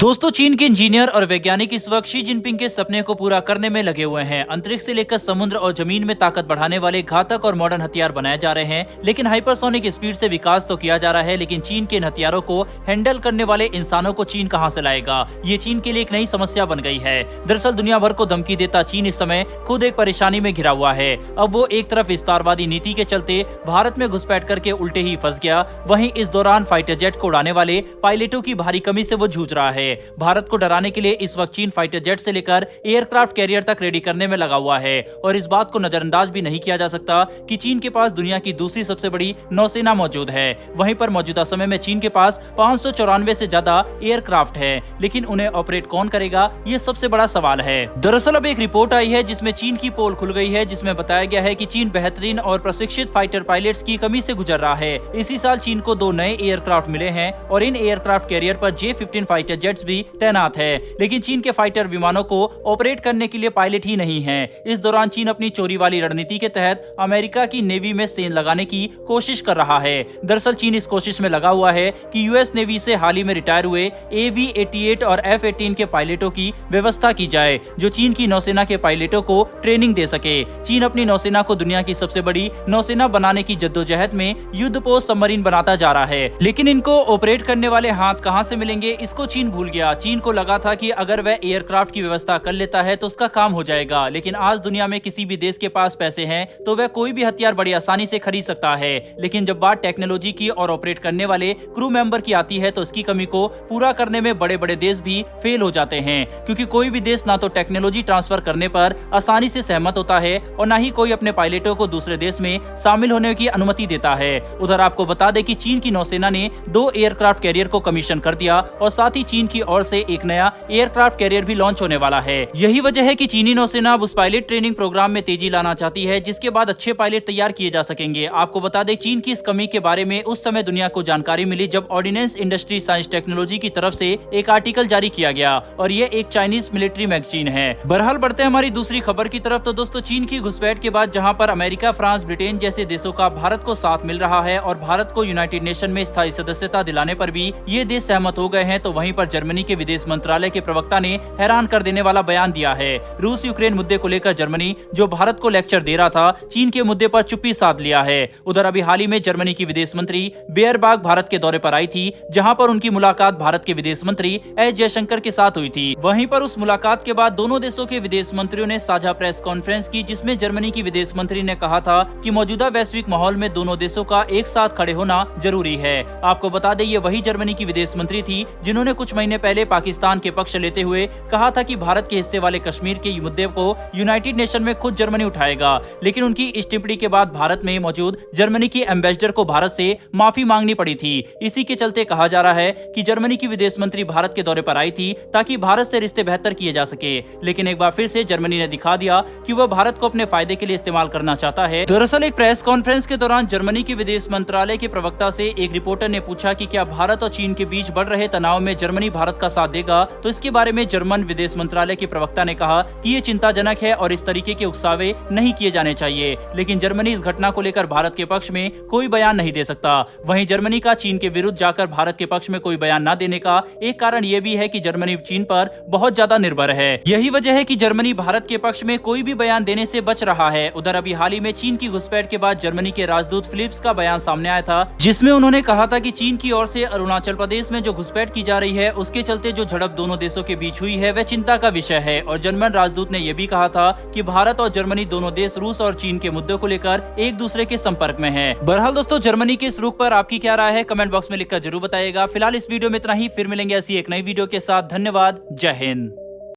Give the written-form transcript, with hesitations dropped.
दोस्तों, चीन के इंजीनियर और वैज्ञानिक इस वक्त शी जिनपिंग के सपने को पूरा करने में लगे हुए हैं। अंतरिक्ष से लेकर समुद्र और जमीन में ताकत बढ़ाने वाले घातक और मॉडर्न हथियार बनाए जा रहे हैं। लेकिन हाइपरसोनिक स्पीड से विकास तो किया जा रहा है, लेकिन चीन के इन हथियारों को हैंडल करने वाले इंसानों को चीन कहां से लाएगा, ये चीन के लिए एक नई समस्या बन गई है। दरअसल दुनिया भर को धमकी देता चीन इस समय खुद एक परेशानी में घिरा हुआ है। अब वो एक तरफ विस्तारवादी नीति के चलते भारत में घुसपैठ करके उल्टे ही फंस गया, वहीं इस दौरान फाइटर जेट को उड़ाने वाले पायलटों की भारी कमी से वो जूझ रहा है। भारत को डराने के लिए इस वक्त चीन फाइटर जेट से लेकर एयरक्राफ्ट कैरियर तक रेडी करने में लगा हुआ है। और इस बात को नजरअंदाज भी नहीं किया जा सकता कि चीन के पास दुनिया की दूसरी सबसे बड़ी नौसेना मौजूद है। वहीं पर मौजूदा समय में चीन के पास 594 से ज्यादा एयरक्राफ्ट है, लेकिन उन्हें ऑपरेट कौन करेगा, ये सबसे बड़ा सवाल है। दरअसल अब एक रिपोर्ट आई है जिसमें चीन की पोल खुल गई है, जिसमें बताया गया है कि चीन बेहतरीन और प्रशिक्षित फाइटर पायलट्स की कमी से गुजर रहा है। इसी साल चीन को 2 नए एयरक्राफ्ट मिले हैं और इन एयरक्राफ्ट कैरियर पर J-15 फाइटर जेट्स भी तैनात है। लेकिन चीन के फाइटर विमानों को ऑपरेट करने के लिए पायलट ही नहीं है। इस दौरान चीन अपनी चोरी वाली रणनीति के तहत अमेरिका की नेवी में सेंध लगाने की कोशिश कर रहा है। दरअसल चीन इस कोशिश में लगा हुआ है कि यूएस नेवी से हाल ही में रिटायर हुए AV-88 और F-18 के पायलटों की व्यवस्था की जाए, जो चीन की नौसेना के पायलटों को ट्रेनिंग दे सके। चीन अपनी नौसेना को दुनिया की सबसे बड़ी नौसेना बनाने की जद्दोजहद में युद्धपोत सबमरीन बनाता जा रहा है, लेकिन इनको ऑपरेट करने वाले हाथ कहां से मिलेंगे, इसको चीन भूल गया। चीन को लगा था कि अगर वह एयरक्राफ्ट की व्यवस्था कर लेता है तो उसका काम हो जाएगा, लेकिन आज दुनिया में किसी भी देश के पास पैसे हैं तो वह कोई भी हथियार बड़ी आसानी से खरीद सकता है। लेकिन जब बात टेक्नोलॉजी की और ऑपरेट करने वाले क्रू मेंबर की आती है तो इसकी कमी को पूरा करने में बड़े बड़े देश भी फेल हो जाते हैं, क्योंकि कोई भी देश ना तो टेक्नोलॉजी ट्रांसफर करने पर आसानी से सहमत होता है और न ही कोई अपने पायलटों को दूसरे देश में शामिल होने की अनुमति देता है। उधर आपको बता दें कि चीन की नौसेना ने 2 एयरक्राफ्ट कैरियर को कमीशन कर दिया और साथ ही चीन की ओर से एक नया एयरक्राफ्ट कैरियर भी लॉन्च होने वाला है। यही वजह है कि चीनी नौसेना अब उस पायलट ट्रेनिंग प्रोग्राम में तेजी लाना चाहती है, जिसके बाद अच्छे पायलट तैयार किए जा सकेंगे। आपको बता दें चीन की इस कमी के बारे में उस समय दुनिया को जानकारी मिली जब ऑर्डिनेंस इंडस्ट्री साइंस टेक्नोलॉजी की तरफ से एक आर्टिकल जारी किया गया, और ये एक चाइनीज मिलिट्री मैगजीन है। बहरहाल बढ़ते हैं हमारी दूसरी खबर की तरफ। तो दोस्तों, चीन की घुसपैठ के बाद जहां पर अमेरिका, फ्रांस, ब्रिटेन जैसे देशों का भारत को साथ मिल रहा है और भारत को यूनाइटेड नेशन में स्थायी सदस्यता दिलाने पर भी ये देश सहमत हो गए हैं, तो वहीं पर जर्मनी के विदेश मंत्रालय के प्रवक्ता ने हैरान कर देने वाला बयान दिया है। रूस यूक्रेन मुद्दे को लेकर जर्मनी जो भारत को लेक्चर दे रहा था, चीन के मुद्दे पर चुप्पी साध लिया है। उधर अभी हाल ही में जर्मनी की विदेश मंत्री बेयरबाग भारत के दौरे पर आई थी, जहां पर उनकी मुलाकात भारत के विदेश मंत्री एस जयशंकर के साथ हुई थी। वहीं पर उस मुलाकात के बाद दोनों देशों के विदेश मंत्रियों ने साझा प्रेस कॉन्फ्रेंस की, जिसमें जर्मनी की विदेश मंत्री ने कहा था कि मौजूदा वैश्विक माहौल में दोनों देशों का एक साथ खड़े होना जरूरी है। आपको बता दें ये वही जर्मनी की विदेश मंत्री थी जिन्होंने कुछ महीने पहले पाकिस्तान के पक्ष लेते हुए कहा था कि भारत के हिस्से वाले कश्मीर के मुद्दे को यूनाइटेड नेशन में खुद जर्मनी उठाएगा। लेकिन उनकी इस टिप्पणी के बाद भारत में मौजूद जर्मनी की एम्बेसडर को भारत से माफी मांगनी पड़ी थी। इसी के चलते कहा जा रहा है कि जर्मनी की विदेश मंत्री भारत के दौरे पर आई थी ताकि भारत से रिश्ते बेहतर किए जा सके। लेकिन एक बार फिर से जर्मनी ने दिखा दिया कि वह भारत को अपने फायदे के लिए इस्तेमाल करना चाहता है। दरअसल एक प्रेस कॉन्फ्रेंस के दौरान जर्मनी के विदेश मंत्रालय के प्रवक्ता से एक रिपोर्टर ने पूछा कि क्या भारत और चीन के बीच बढ़ रहे तनाव में जर्मनी भारत का साथ देगा, तो इसके बारे में जर्मन विदेश मंत्रालय के प्रवक्ता ने कहा कि ये चिंताजनक है और इस तरीके के उकसावे नहीं किए जाने चाहिए। लेकिन जर्मनी इस घटना को लेकर भारत के पक्ष में कोई बयान नहीं दे सकता। वहीं जर्मनी का चीन के विरुद्ध जाकर भारत के पक्ष में कोई बयान न देने का एक कारण ये भी है कि जर्मनी चीन पर बहुत ज्यादा निर्भर है। यही वजह है कि जर्मनी भारत के पक्ष में कोई भी बयान देने से बच रहा है। उधर अभी हाल ही में चीन की घुसपैठ के बाद जर्मनी के राजदूत फिलिप्स का बयान सामने आया था, जिसमें उन्होंने कहा था कि चीन की ओर से अरुणाचल प्रदेश में जो घुसपैठ की जा रही है उसके चलते जो झड़प दोनों देशों के बीच हुई है वह चिंता का विषय है। और जर्मन राजदूत ने यह भी कहा था कि भारत और जर्मनी दोनों देश रूस और चीन के मुद्दों को लेकर एक दूसरे के संपर्क में है। बहरहाल दोस्तों, जर्मनी के इस रुख पर आपकी क्या राय है, कमेंट बॉक्स में लिखकर जरूर बताइएगा। फिलहाल इस वीडियो में इतना ही, फिर मिलेंगे ऐसी एक नई वीडियो के साथ। धन्यवाद, जय हिंद।